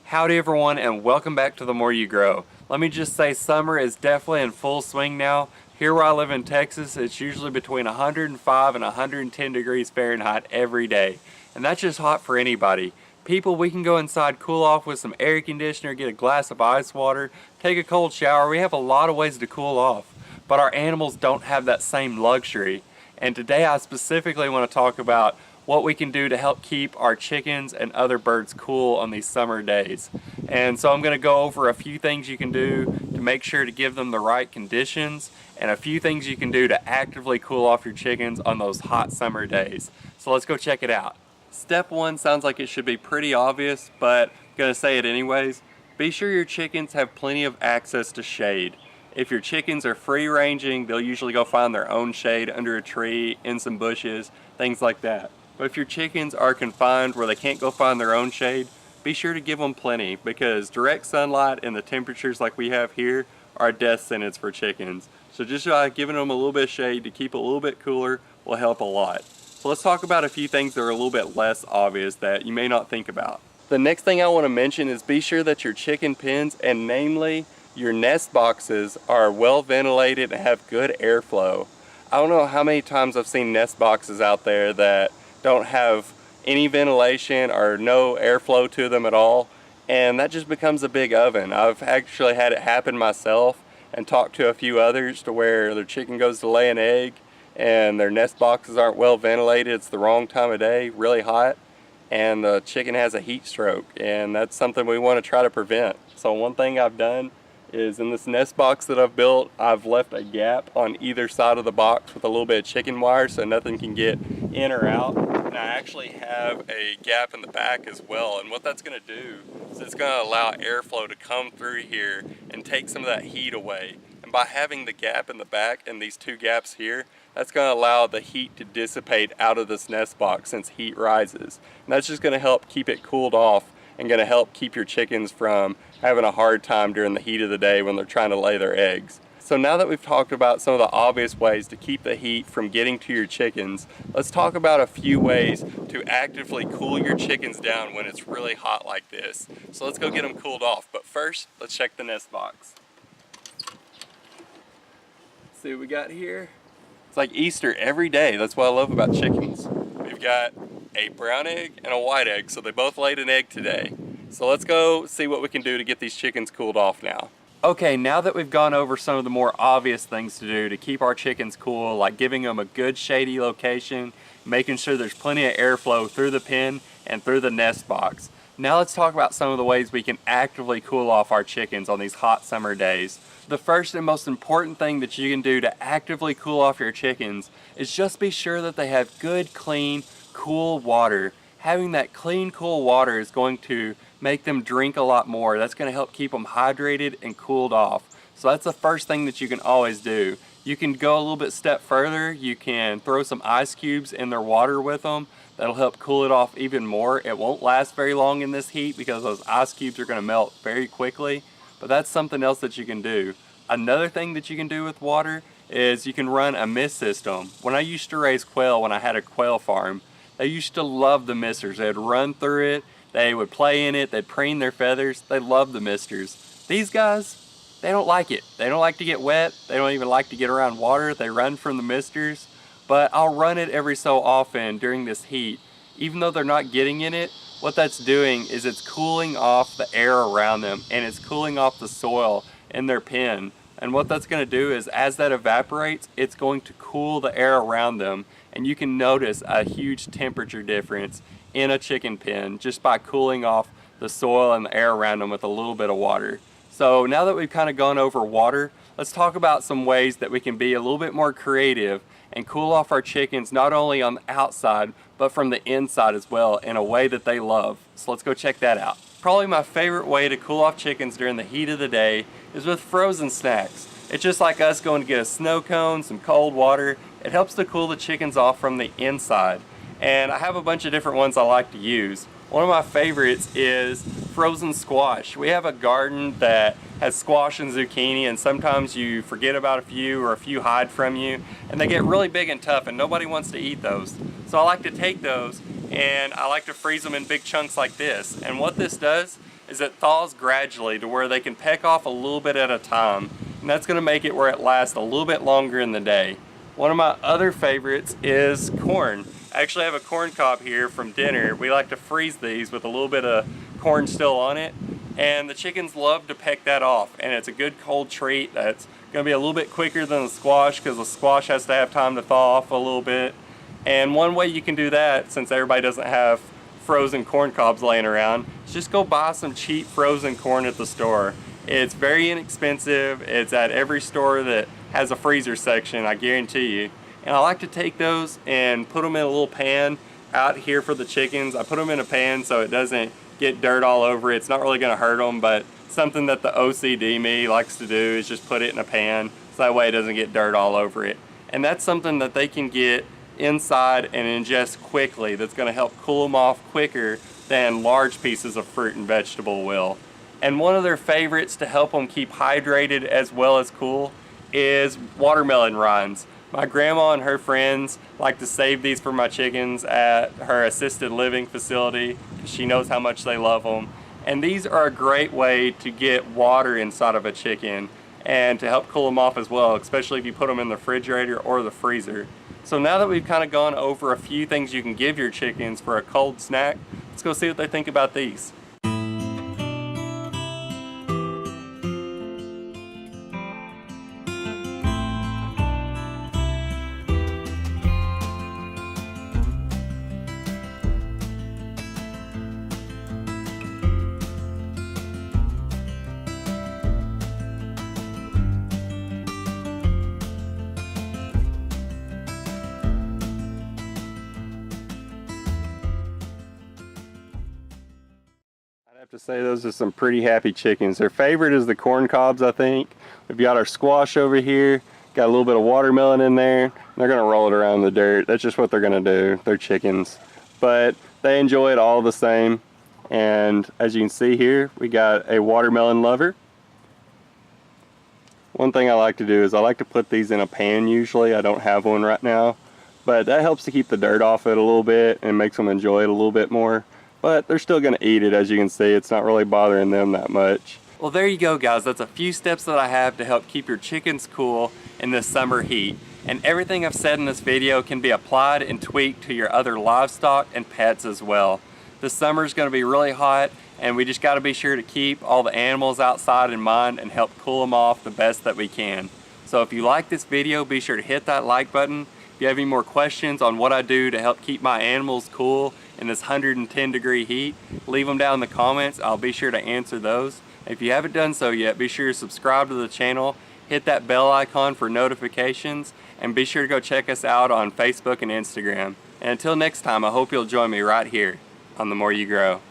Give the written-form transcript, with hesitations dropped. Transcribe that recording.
Howdy everyone, and welcome back to The More You Grow. Let me just say summer is definitely in full swing now. Here where I live in Texas, it's usually between 105 and 110 degrees Fahrenheit every day. And that's just hot for anybody. People, we can go inside, cool off with some air conditioner, get a glass of ice water, take a cold shower. We have a lot of ways to cool off. But our animals don't have that same luxury. And today I specifically want to talk about what we can do to help keep our chickens and other birds cool on these summer days. And so I'm going to go over a few things you can do to make sure to give them the right conditions, and a few things you can do to actively cool off your chickens on those hot summer days. So let's go check it out. Step one sounds like it should be pretty obvious, but I'm going to say it anyways. Be sure your chickens have plenty of access to shade. If your chickens are free ranging, they'll usually go find their own shade under a tree, in some bushes, things like that. But if your chickens are confined where they can't go find their own shade, be sure to give them plenty, because direct sunlight and the temperatures like we have here are a death sentence for chickens. So just giving them a little bit of shade to keep it a little bit cooler will help a lot. So let's talk about a few things that are a little bit less obvious that you may not think about. The next thing I want to mention is be sure that your chicken pens, and namely your nest boxes, are well ventilated and have good airflow. I don't know how many times I've seen nest boxes out there that don't have any ventilation or no airflow to them at all, and that just becomes a big oven. I've actually had it happen myself and talked to a few others to where their chicken goes to lay an egg and their nest boxes aren't well ventilated. It's the wrong time of day, really hot, and the chicken has a heat stroke, and that's something we want to try to prevent. So one thing I've done is, in this nest box that I've built, I've left a gap on either side of the box with a little bit of chicken wire so nothing can get in or out. And I actually have a gap in the back as well, and what that's going to do is it's going to allow airflow to come through here and take some of that heat away. And by having the gap in the back and these two gaps here, that's going to allow the heat to dissipate out of this nest box since heat rises. And that's just going to help keep it cooled off and going to help keep your chickens from having a hard time during the heat of the day when they're trying to lay their eggs. So now that we've talked about some of the obvious ways to keep the heat from getting to your chickens, let's talk about a few ways to actively cool your chickens down when it's really hot like this. So let's go get them cooled off. But first, let's check the nest box. See what we got here? It's like Easter every day. That's what I love about chickens. We've got a brown egg and a white egg, so they both laid an egg today. So let's go see what we can do to get these chickens cooled off now. Okay, now that we've gone over some of the more obvious things to do to keep our chickens cool, like giving them a good shady location, making sure there's plenty of airflow through the pen and through the nest box. Now let's talk about some of the ways we can actively cool off our chickens on these hot summer days. The first and most important thing that you can do to actively cool off your chickens is just be sure that they have good, clean, cool water. Having that clean, cool water is going to make them drink a lot more. That's going to help keep them hydrated and cooled off. So that's the first thing that you can always do. You can go a little bit step further. You can throw some ice cubes in their water with them. That'll help cool it off even more. It won't last very long in this heat because those ice cubes are going to melt very quickly, but that's something else that you can do. Another thing that you can do with water is you can run a mist system. When I used to raise quail, when I had a quail farm, they used to love the misters. They'd run through it, they would play in it, they'd preen their feathers. They loved the misters. These guys, they don't like it. They don't like to get wet. They don't even like to get around water. They run from the misters. But I'll run it every so often during this heat. Even though they're not getting in it, what that's doing is it's cooling off the air around them, and it's cooling off the soil in their pen. And what that's going to do is, as that evaporates, it's going to cool the air around them, and you can notice a huge temperature difference in a chicken pen just by cooling off the soil and the air around them with a little bit of water. So now that we've kind of gone over water, let's talk about some ways that we can be a little bit more creative and cool off our chickens, not only on the outside but from the inside as well, in a way that they love. So let's go check that out. Probably my favorite way to cool off chickens during the heat of the day is with frozen snacks. It's just like us going to get a snow cone, some cold water. It helps to cool the chickens off from the inside. And I have a bunch of different ones I like to use. One of my favorites is frozen squash. We have a garden that has squash and zucchini, and sometimes you forget about a few or a few hide from you, and they get really big and tough and nobody wants to eat those. So I like to take those and I like to freeze them in big chunks like this. And what this does is it thaws gradually to where they can peck off a little bit at a time, and that's going to make it where it lasts a little bit longer in the day. One of my other favorites is corn. I actually have a corn cob here from dinner. We like to freeze these with a little bit of corn still on it, and the chickens love to peck that off, and it's a good cold treat that's going to be a little bit quicker than the squash because the squash has to have time to thaw off a little bit. And one way you can do that, since everybody doesn't have frozen corn cobs laying around, is just go buy some cheap frozen corn at the store. It's very inexpensive. It's at every store that has a freezer section, I guarantee you. And I like to take those and put them in a little pan out here for the chickens. I put them in a pan so it doesn't get dirt all over it. It's not really going to hurt them, but something that the OCD me likes to do is just put it in a pan so that way it doesn't get dirt all over it. And that's something that they can get inside and ingest quickly that's going to help cool them off quicker than large pieces of fruit and vegetable will. And one of their favorites to help them keep hydrated as well as cool is watermelon rinds. My grandma and her friends like to save these for my chickens at her assisted living facility because she knows how much they love them. And these are a great way to get water inside of a chicken and to help cool them off as well, especially if you put them in the refrigerator or the freezer. So now that we've kind of gone over a few things you can give your chickens for a cold snack, let's go see what they think about these. I have to say those are some pretty happy chickens. Their favorite is the corn cobs, I think. We've got our squash over here, got a little bit of watermelon in there. They're gonna roll it around in the dirt. That's just what they're gonna do. They're chickens. But they enjoy it all the same. And as you can see here, we got a watermelon lover. One thing I like to do is I like to put these in a pan usually. I don't have one right now. But that helps to keep the dirt off it a little bit and makes them enjoy it a little bit more. But they're still gonna eat it, as you can see. It's not really bothering them that much. Well, there you go, guys. That's a few steps that I have to help keep your chickens cool in this summer heat. And everything I've said in this video can be applied and tweaked to your other livestock and pets as well. This summer is gonna be really hot, and we just gotta be sure to keep all the animals outside in mind and help cool them off the best that we can. So if you like this video, be sure to hit that like button. If you have any more questions on what I do to help keep my animals cool in this 110-degree heat, leave them down in the comments. I'll be sure to answer those. If you haven't done so yet, be sure to subscribe to the channel, hit that bell icon for notifications, and be sure to go check us out on Facebook and Instagram. And until next time, I hope you'll join me right here on The More You Grow.